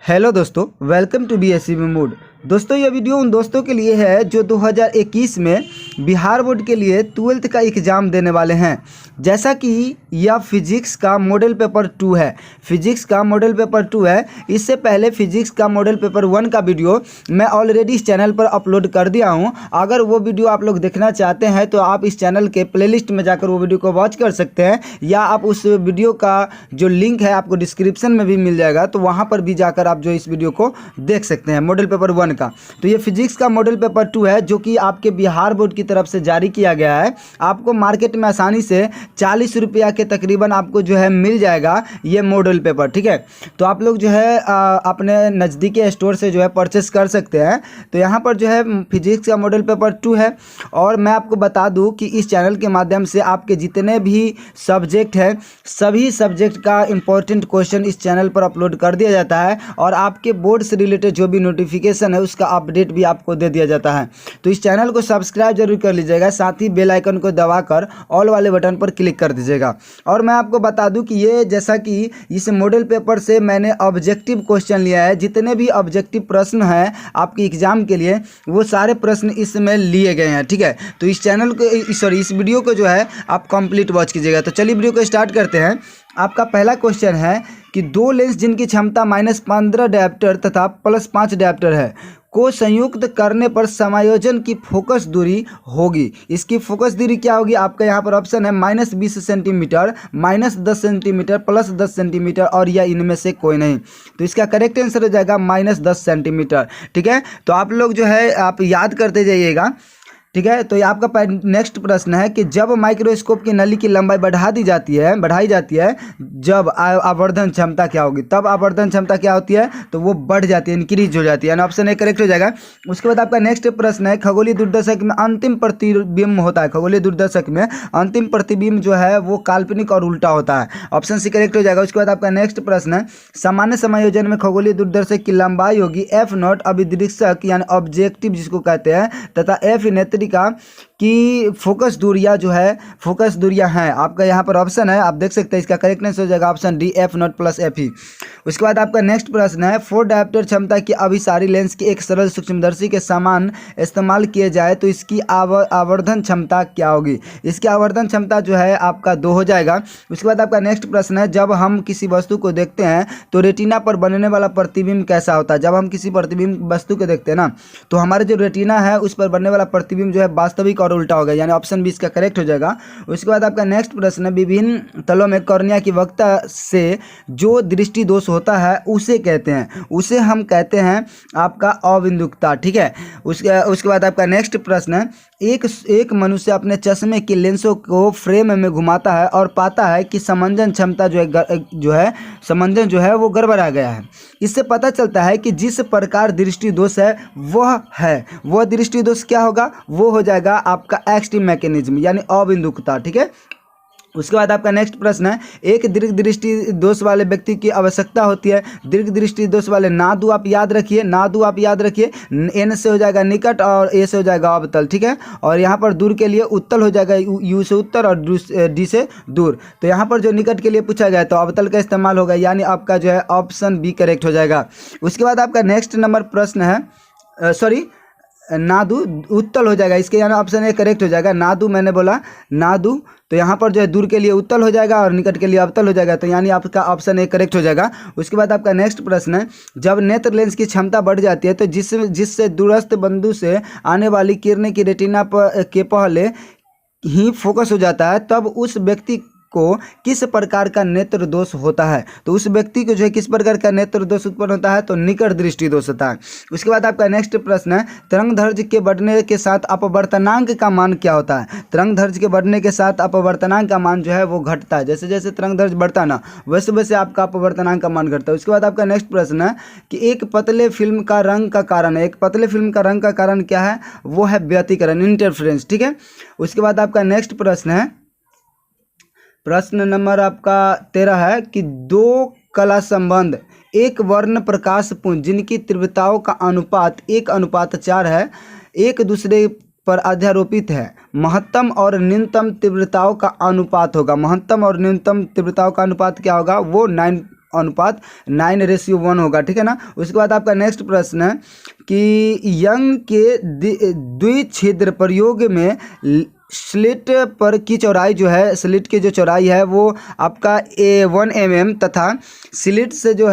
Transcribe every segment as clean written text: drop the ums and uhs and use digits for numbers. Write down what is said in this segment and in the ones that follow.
Hello दोस्तों, welcome to BSc mood. दोस्तों, ये वीडियो उन दोस्तों के लिए है जो 2021 में बिहार बोर्ड के लिए 12th का एग्ज़ाम देने वाले हैं। जैसा कि यह फिजिक्स का मॉडल पेपर 2 है। फिजिक्स का मॉडल पेपर 2 है। इससे पहले फिजिक्स का मॉडल पेपर 1 का वीडियो मैं ऑलरेडी इस चैनल पर अपलोड कर दिया हूं। अगर वो वीडियो आप लोग देखना चाहते हैं तो आप इस चैनल के प्लेलिस्ट में जाकर वो वीडियो को वॉच कर सकते हैं, या आप उस वीडियो का जो लिंक है आपको डिस्क्रिप्शन में भी मिल जाएगा, तो वहाँ पर भी जाकर आप जो इस वीडियो को देख सकते हैं मॉडल पेपर 1 का। तो ये फिजिक्स का मॉडल पेपर 2 है जो कि आपके बिहार बोर्ड की तरफ से जारी किया गया है। आपको मार्केट में आसानी से 40 रुपया के तकरीबन आपको जो है मिल जाएगा ये मॉडल पेपर, ठीक है। तो आप लोग जो है अपने नज़दीकी स्टोर से जो है परचेस कर सकते हैं। तो यहाँ पर जो है फिजिक्स का मॉडल पेपर 2 है। और मैं आपको बता दूँ कि इस चैनल के माध्यम से आपके जितने भी सब्जेक्ट हैं सभी सब्जेक्ट का इंपॉर्टेंट क्वेश्चन इस चैनल पर अपलोड कर दिया जाता है, और आपके बोर्ड से रिलेटेड जो भी नोटिफिकेशन है उसका अपडेट भी आपको दे दिया जाता है। तो इस चैनल को सब्सक्राइब जरूर कर लीजिएगा, साथ ही बेल आइकन को दबाकर ऑल वाले बटन पर क्लिक कर दीजिएगा। और मैं आपको बता दूं कि ये जैसा कि इस मॉडल पेपर से मैंने ऑब्जेक्टिव क्वेश्चन लिया है, जितने भी ऑब्जेक्टिव प्रश्न हैं आपके एग्जाम के लिए वो सारे प्रश्न इसमें लिए गए हैं, ठीक है। तो इस चैनल को इस वीडियो को जो है आप कंप्लीट वॉच कीजिएगा। तो चलिए वीडियो को स्टार्ट करते हैं। आपका पहला क्वेश्चन है कि दो लेंस जिनकी क्षमता -15 डायप्टर तथा +5 डायप्टर है को संयुक्त करने पर समायोजन की फोकस दूरी होगी। इसकी फोकस दूरी क्या होगी? आपका यहाँ पर ऑप्शन है -20 सेंटीमीटर, -10 सेंटीमीटर, +10 सेंटीमीटर, और या इनमें से कोई नहीं। तो इसका करेक्ट आंसर हो जाएगा -10 सेंटीमीटर, ठीक है। तो आप लोग जो है आप याद करते जाइएगा, ठीक है। तो ये आपका नेक्स्ट प्रश्न है कि जब माइक्रोस्कोप की नली की लंबाई बढ़ाई जाती है जब आवर्धन क्षमता क्या होगी? तब आवर्धन क्षमता क्या होती है? तो वो बढ़ जाती है, इंक्रीज हो जाती है। ऑप्शन ए करेक्ट हो जाएगा। उसके बाद आपका नेक्स्ट प्रश्न है खगोलीय दूरदर्शक में अंतिम प्रतिबिंब होता है। खगोलीय दूरदर्शक में अंतिम प्रतिबिंब जो है वो काल्पनिक और उल्टा होता है। ऑप्शन सी करेक्ट हो जाएगा। उसके बाद आपका नेक्स्ट प्रश्न है सामान्य समायोजन में खगोलीय दूरदर्शक की लंबाई होगी f0 अभिदृक्षक यानी ऑब्जेक्टिव जिसको कहते हैं, तथा f नेत्री की फोकस दूरियां जो है फोकस दूरियां हैं। आपका यहाँ पर ऑप्शन है, आप देख सकते हैं, इसका करेक्ट आंसर हो जाएगा ऑप्शन डी f0 + fe। उसके बाद आपका नेक्स्ट प्रश्न है 4 डायप्टर क्षमता की अभिसारी लेंस की एक सरल सूक्ष्मदर्शी के समान इस्तेमाल किए जाए तो इसकी आवर्धन क्षमता क्या होगी? इसकी आवर्धन क्षमता जो है आपका 2 हो जाएगा। उसके बाद आपका नेक्स्ट प्रश्न है जब हम किसी वस्तु को देखते हैं तो रेटिना पर बनने वाला प्रतिबिंब कैसा होता है? जब हम किसी प्रतिबिंब वस्तु को देखते हैं ना, तो हमारे जो रेटिना है उस पर बनने वाला प्रतिबिंब जो है वास्तविक और उल्टा होगा, यानी ऑप्शन बी इसका करेक्ट हो जाएगा। उसके बाद आपका नेक्स्ट प्रश्न है विभिन्न तलों में कॉर्निया की वक्रता से जो दृष्टि दोष होता है उसे हम कहते हैं आपका अबिंदुकता, ठीक है। उसके बाद आपका नेक्स्ट प्रश्न है एक मनुष्य अपने चश्मे की लेंसों को फ्रेम में घुमाता है और पाता है कि समंजन क्षमता समंजन जो है वो गड़बड़ा गया है। इससे पता चलता है कि जिस प्रकार दृष्टि दोष है वह दृष्टि दोष क्या होगा? वो हो जाएगा आपका एक्सट्रीम मैकेनिज्म यानी अबिंदुकता, ठीक है। उसके बाद आपका नेक्स्ट प्रश्न है एक दीर्घ दृष्टि दोष वाले व्यक्ति की आवश्यकता होती है। दीर्घ दृष्टि दोष वाले नादु आप याद रखिए, एन से हो जाएगा निकट और ए से हो जाएगा अवतल, ठीक है। और यहाँ पर दूर के लिए उत्तल हो जाएगा यू से उत्तर और डी से दूर। तो यहाँ पर जो निकट के लिए पूछा गया तो अवतल का इस्तेमाल होगा, यानी आपका जो है ऑप्शन बी करेक्ट हो जाएगा। उसके बाद आपका नेक्स्ट नंबर प्रश्न है नादु उत्तल हो जाएगा, इसके यानी ऑप्शन ए करेक्ट हो जाएगा। नादु मैंने बोला नादु, तो यहाँ पर जो है दूर के लिए उत्तल हो जाएगा और निकट के लिए अवतल हो जाएगा, तो यानी आपका ऑप्शन ए करेक्ट हो जाएगा। उसके बाद आपका नेक्स्ट प्रश्न है जब नेत्र लेंस की क्षमता बढ़ जाती है तो जिससे दूरस्थ बिंदु से आने वाली किरणें की रेटिना के पहले ही फोकस हो जाता है तब उस व्यक्ति को किस प्रकार का नेत्र दोष होता है? तो उस व्यक्ति को जो है किस प्रकार का नेत्र दोष उत्पन्न होता है? तो निकट दृष्टि दोष होता है। उसके बाद आपका नेक्स्ट प्रश्न है तरंगदैर्घ्य के बढ़ने के साथ अपवर्तनांक का मान क्या होता है? तरंगदैर्घ्य के बढ़ने के साथ अपवर्तनांक का मान जो है वो घटता है। जैसे जैसे तरंगदैर्घ्य बढ़ता है ना वैसे वैसे आपका अपवर्तनांक का मान घटता है। उसके बाद आपका नेक्स्ट प्रश्न है कि एक पतले फिल्म का रंग का कारण है। एक पतले फिल्म का रंग का कारण क्या है? वो है व्यतिकरण, इंटरफेरेंस, ठीक है। उसके बाद आपका नेक्स्ट प्रश्न है प्रश्न नंबर आपका 13 है कि दो कला संबंध एक वर्ण प्रकाश पुंज जिनकी तीव्रताओं का अनुपात 1:4 है एक दूसरे पर अध्यारोपित है। महत्तम और न्यूनतम तीव्रताओं का अनुपात होगा। महत्तम और न्यूनतम तीव्रताओं का अनुपात क्या होगा? वो अनुपात 9:1 होगा, ठीक है ना। उसके बाद आपका नेक्स्ट प्रश्न है कि यंग के द्विछिद्र प्रयोग में स्लिट पर की चौड़ाई जो है, स्लिट की जो चौड़ाई है वो आपका 1 mm तथा स्लिट से जो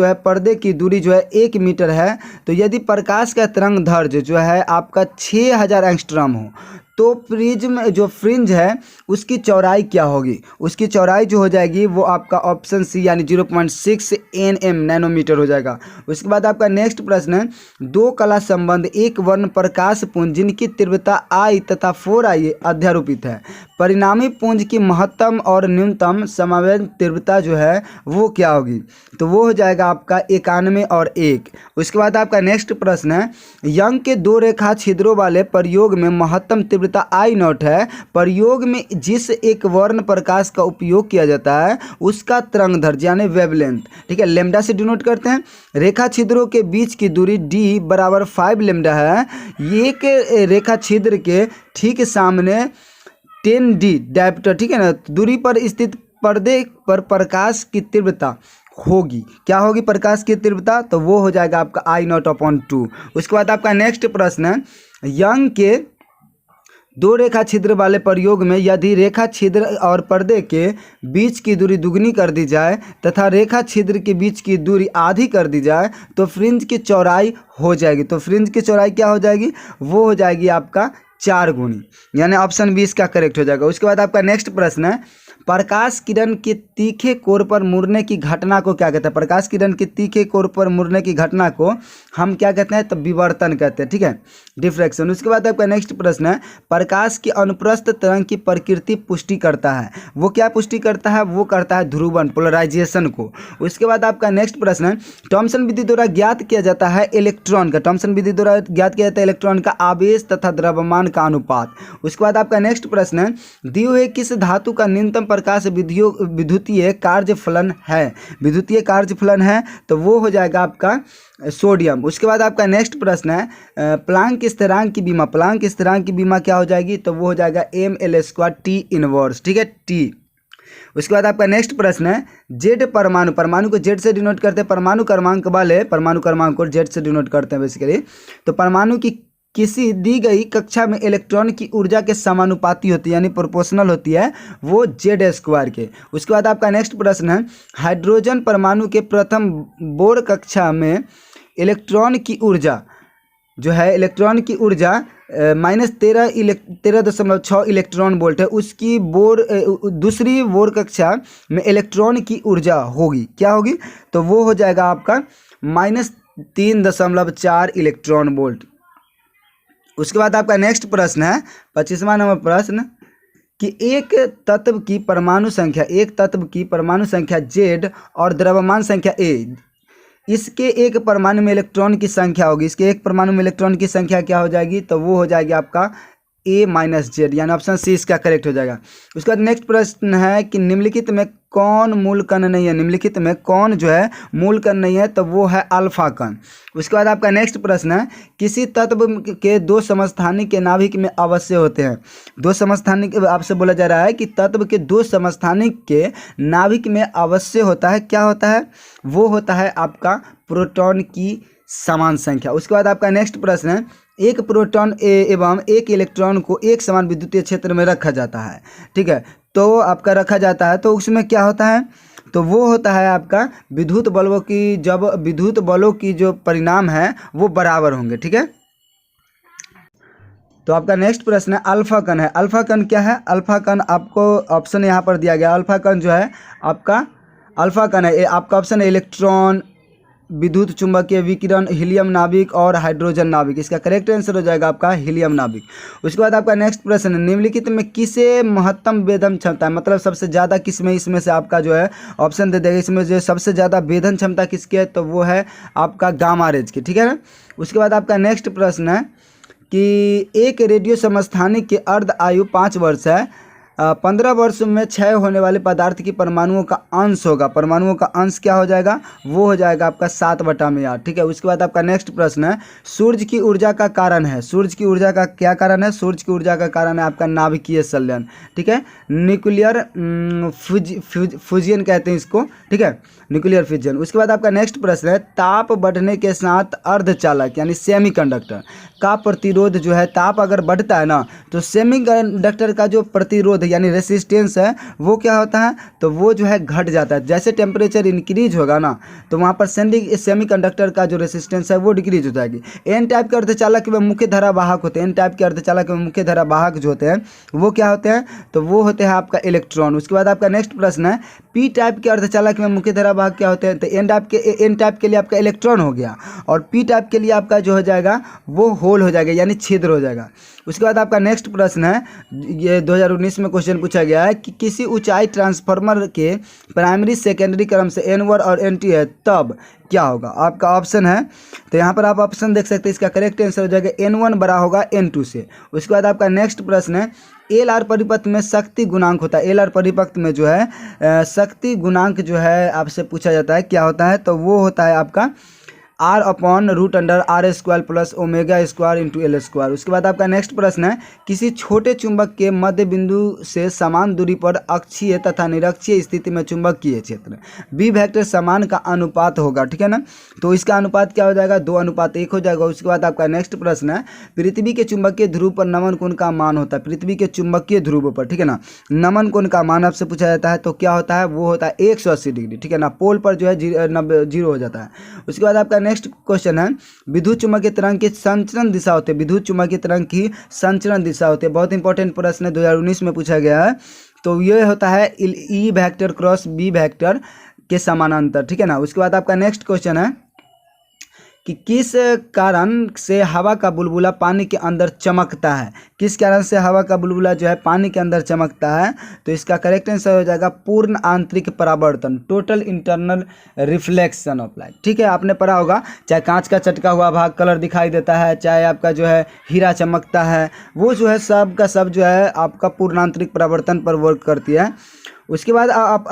है पर्दे की दूरी जो है 1 मीटर है। तो यदि प्रकाश का तरंग दैर्ध्य जो है आपका 6000 एंगस्ट्रॉम हो तो प्रिज्म जो फ्रिंज है उसकी चौड़ाई क्या होगी? उसकी चौड़ाई जो हो जाएगी वो आपका ऑप्शन सी यानी 0.6 nm नैनोमीटर हो जाएगा। उसके बाद आपका नेक्स्ट प्रश्न है, दो कला संबंध एक वर्ण प्रकाश पुंज जिनकी तीव्रता I तथा 4I अध्यारोपित है, परिणामी पुंज की महत्तम और न्यूनतम समावेश तीव्रता जो है वो क्या होगी? तो वो हो जाएगा आपका 91 और 1। उसके बाद आपका नेक्स्ट प्रश्न है, यंग के दो रेखा छिद्रों वाले प्रयोग में महत्तम तीव्रता I0 है, प्रयोग में जिस एक वर्ण प्रकाश का उपयोग किया जाता है उसका तरंग दैर्ध्य यानी वेवलेंथ, ठीक है, लैम्डा से डिनोट करते हैं। रेखा छिद्रों के बीच की दूरी d बराबर 5 लैम्डा है। एक रेखा छिद्र के ठीक सामने 10d डायमीटर, ठीक है ना, दूरी पर स्थित पर्दे पर प्रकाश की तीव्रता होगी, क्या होगी प्रकाश की तीव्रता? तो वो हो जाएगा आपका I0/2। उसके बाद आपका नेक्स्ट प्रश्न है, यंग के दो रेखा छिद्र वाले प्रयोग में यदि रेखा छिद्र और पर्दे के बीच की दूरी दुगनी कर दी जाए तथा रेखा छिद्र के बीच की दूरी आधी कर दी जाए तो फ्रिंज की चौड़ाई हो जाएगी। तो फ्रिंज की चौड़ाई क्या हो जाएगी? वो हो जाएगी आपका 4 गुनी, यानी ऑप्शन 20 का करेक्ट हो जाएगा। उसके बाद आपका नेक्स्ट प्रश्न है, प्रकाश किरण के तीखे कोर पर मुड़ने की घटना को क्या कहते हैं? प्रकाश किरण के तीखे कोर पर मुड़ने की घटना को हम क्या कहते हैं? तो विवर्तन कहते हैं, ठीक है, डिफ्रैक्शन। उसके बाद आपका नेक्स्ट प्रश्न है, प्रकाश की अनुप्रस्थ तरंग की प्रकृति पुष्टि करता है, वो क्या पुष्टि करता है? वो करता है ध्रुवन, पोलराइजेशन को। उसके बाद आपका नेक्स्ट प्रश्न है, थॉमसन विधि द्वारा ज्ञात किया जाता है इलेक्ट्रॉन का, थॉमसन विधि द्वारा ज्ञात किया जाता है इलेक्ट्रॉन का आवेश तथा द्रव्यमान का अनुपात। उसके बाद आपका नेक्स्ट प्रश्न है, दिए हुए किस धातु का न्यूनतम प्रकाश विद्युतीय कार्यफलन है? विद्युतीय कार्यफलन है तो वो हो जाएगा आपका सोडियम। उसके बाद आपका नेक्स्ट प्रश्न है, प्लांक स्थिरांक की बीमा, प्लांक स्थिरांक की बीमा क्या हो जाएगी? तो वो हो जाएगा ml² T इनवर्स, ठीक है, T। उसके बाद आपका नेक्स्ट प्रश्न है, जेड परमाणु, परमाणु को जेड से डिनोट करते हैं, परमाणु क्रमांक वाले परमाणु क्रमांक को जेड से डिनोट करते हैं बेसिकली। तो परमाणु की किसी दी गई कक्षा में इलेक्ट्रॉन की ऊर्जा के समानुपाती होती है यानी प्रोपोर्शनल होती है वो Z² के। उसके बाद आपका नेक्स्ट प्रश्न है, हाइड्रोजन परमाणु के प्रथम बोर कक्षा में इलेक्ट्रॉन की ऊर्जा जो है, इलेक्ट्रॉन की ऊर्जा -13.6 इलेक्ट्रॉन वोल्ट है, उसकी दूसरी बोर कक्षा में इलेक्ट्रॉन की ऊर्जा होगी, क्या होगी? तो वो हो जाएगा आपका -3.4 इलेक्ट्रॉन वोल्ट। उसके बाद आपका नेक्स्ट प्रश्न है 25वां नंबर प्रश्न कि एक तत्व की परमाणु संख्या, एक तत्व की परमाणु संख्या Z और द्रव्यमान संख्या A, इसके एक परमाणु में इलेक्ट्रॉन की संख्या होगी, इसके एक परमाणु में इलेक्ट्रॉन की संख्या क्या हो जाएगी? तो वो हो जाएगी आपका A-Z, यानी ऑप्शन सी इसका करेक्ट हो जाएगा। उसके बाद नेक्स्ट प्रश्न है कि निम्नलिखित में कौन मूल कण नहीं है? निम्नलिखित में कौन जो है मूल कण नहीं है? तो वो है अल्फा कण। उसके बाद आपका नेक्स्ट प्रश्न है, किसी तत्व के दो समस्थानिक के नाभिक में अवश्य होते हैं, दो समस्थानिक आपसे बोला जा रहा है कि तत्व के दो समस्थानिक के नाभिक में अवश्य होता है, क्या होता है? वो होता है आपका प्रोटॉन की समान संख्या। उसके बाद आपका नेक्स्ट प्रश्न है, एक प्रोटॉन एवं एक इलेक्ट्रॉन को एक समान विद्युतीय क्षेत्र में रखा जाता है, ठीक है, तो आपका रखा जाता है तो उसमें क्या होता है? तो वो होता है आपका विद्युत बलों की, जब विद्युत बलों की जो परिणाम है वो बराबर होंगे, ठीक है। तो आपका नेक्स्ट प्रश्न है अल्फा कण है, अल्फा कण क्या है? अल्फा कण आपको ऑप्शन यहाँ पर दिया गया, अल्फा कण जो है आपका अल्फा कण है, आपका ऑप्शन है इलेक्ट्रॉन, विद्युत चुंबकीय विकिरण, हीलियम नाभिक और हाइड्रोजन नाभिक। इसका करेक्ट आंसर हो जाएगा आपका हीलियम नाभिक। उसके बाद आपका नेक्स्ट प्रश्न है, निम्नलिखित में किसे महत्तम वेधन क्षमता है, मतलब सबसे ज़्यादा किस में, इसमें से आपका जो है ऑप्शन दे देगा, इसमें जो सबसे ज़्यादा वेधन क्षमता किसकी है? तो वो है आपका गामा रेज की, ठीक है ना। उसके बाद आपका नेक्स्ट प्रश्न है कि एक रेडियो समस्थानिक की अर्ध आयु 5 वर्ष है, 15 वर्ष में क्षय होने वाले पदार्थ की परमाणुओं का अंश होगा। परमाणुओं का अंश क्या हो जाएगा, वो हो जाएगा आपका 7/8। ठीक है, उसके बाद आपका नेक्स्ट प्रश्न है, सूर्य की ऊर्जा का कारण है। सूर्य की ऊर्जा का क्या कारण है, सूर्य की ऊर्जा का कारण है आपका नाभिकीय संलयन। ठीक है, न्यूक्लियर फ्यूजन कहते हैं इसको। ठीक है, न्यूक्लियर फ्यूजन। उसके बाद आपका नेक्स्ट प्रश्न है, ताप बढ़ने के साथ अर्धचालक यानी सेमीकंडक्टर का प्रतिरोध जो है, ताप अगर बढ़ता है ना तो सेमीकंडक्टर का जो प्रतिरोध यानी रेसिस्टेंस है वो क्या होता है, तो वो जो है घट जाता है। जैसे टेम्परेचर इंक्रीज होगा ना तो वहाँ पर सेमीकंडक्टर का जो रेसिस्टेंस है वो डिक्रीज हो जाएगी। एन टाइप के अर्धचालक में मुख्य धारा वाहक होते हैं। एन टाइप के अर्धचालक में मुख्य धारा वाहक जो होते हैं वो क्या होते हैं, तो वो होते हैं आपका इलेक्ट्रॉन। उसके बाद आपका नेक्स्ट प्रश्न है, पी टाइप के अर्धचालक में मुख्य धारा वाहक क्या होते हैं, तो एन टाइप के लिए आपका इलेक्ट्रॉन हो गया और पी टाइप के लिए आपका जो हो जाएगा वो होल हो जाएगा यानी छिद्र हो जाएगा। उसके बाद आपका नेक्स्ट प्रश्न है, ये 2019 में क्वेश्चन पूछा गया है कि किसी ऊंचाई ट्रांसफार्मर के प्राइमरी सेकेंडरी क्रम से N1 और N2 है तब क्या होगा। आपका ऑप्शन है, तो यहाँ पर आप ऑप्शन देख सकते हैं, इसका करेक्ट आंसर हो जाएगा N1 बड़ा होगा N2 से। उसके बाद आपका नेक्स्ट प्रश्न है, LR परिपथ में शक्ति गुणांक होता है। LR परिपथ में जो है शक्ति गुणांक जो है आपसे पूछा जाता है क्या होता है, तो वो होता है आपका R/√R² प्लस ओमेगा² इंटू L²। उसके बाद आपका नेक्स्ट प्रश्न है, किसी छोटे चुंबक के मध्य बिंदु से समान दूरी पर अक्षीय तथा निरक्षीय स्थिति में चुंबकीय क्षेत्र बी वेक्टर समान का अनुपात होगा। ठीक है ना, तो इसका अनुपात क्या हो जाएगा, 2:1 हो जाएगा। उसके बाद आपका नेक्स्ट प्रश्न है, पृथ्वी के चुंबकीय ध्रुव पर नमन कोण का मान होता है। पृथ्वी के चुंबकीय ध्रुव पर, ठीक है ना, नमन कोण का मान आपसे पूछा जाता है, तो क्या होता है, वो होता है 180 डिग्री। ठीक है ना, पोल पर जो है 0 हो जाता है। उसके बाद आपका नेक्स्ट क्वेश्चन है, विद्युत चुम्बकीय तरंग की संचरण दिशा होती है। विद्युत चुम्बकीय तरंग की संचरण दिशा होती है, बहुत इंपॉर्टेंट प्रश्न है, 2019 में पूछा गया है। तो ये होता है E vector cross B vector के समानांतर। ठीक है ना। उसके बाद आपका नेक्स्ट क्वेश्चन है कि किस कारण से हवा का बुलबुला पानी के अंदर चमकता है। किस कारण से हवा का बुलबुला जो है पानी के अंदर चमकता है, तो इसका करेक्ट आंसर हो जाएगा पूर्ण आंतरिक परावर्तन, total internal reflection of light. ठीक है, आपने पढ़ा होगा, चाहे कांच का चटका हुआ भाग कलर दिखाई देता है, चाहे आपका जो है हीरा चमकता है, वो जो है सब का सब जो है आपका पूर्ण आंतरिक परावर्तन पर वर्क करती है। उसके बाद आप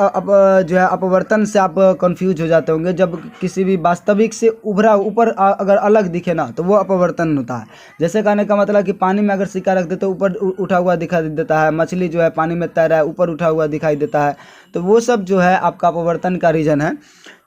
जो है अपवर्तन से आप कंफ्यूज हो जाते होंगे। जब किसी भी वास्तविक से उभरा ऊपर अगर अलग दिखे ना तो वो अपवर्तन होता है। जैसे कहने का मतलब कि पानी में अगर सिक्का रख दे तो ऊपर उठा हुआ दिखाई देता है, मछली जो है पानी में तैर रहा है ऊपर उठा हुआ दिखाई देता है, तो वो सब जो है आपका अपवर्तन का रीजन है।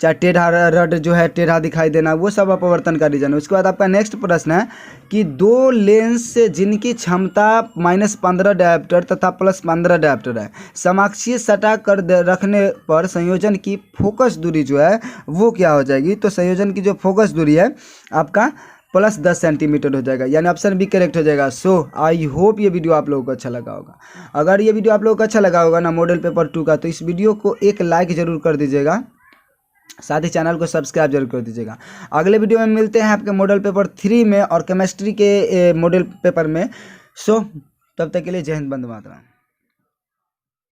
चाहे टेढ़ा रड जो है टेढ़ा दिखाई देना, वो सब अपवर्तन का रीजन है। उसके बाद आपका नेक्स्ट प्रश्न है कि दो लेंस जिनकी क्षमता -15 डायोप्टर तथा +15 डायोप्टर है, समाक्षीय सटा कर रखने पर संयोजन की फोकस दूरी जो है वो क्या हो जाएगी। तो संयोजन की जो फोकस दूरी है आपका +10 सेंटीमीटर हो जाएगा, यानी ऑप्शन बी करेक्ट हो जाएगा। सो आई होप ये वीडियो आप लोगों को अच्छा लगा होगा। अगर ये वीडियो आप लोगों को अच्छा लगा होगा ना मॉडल पेपर 2 का, तो इस वीडियो को एक लाइक ज़रूर कर दीजिएगा, साथ ही चैनल को सब्सक्राइब जरूर कर दीजिएगा। अगले वीडियो में मिलते हैं आपके मॉडल पेपर 3 में और केमिस्ट्री के मॉडल पेपर में। सो तब तक के लिए जय हिंद, वंदे मातरम।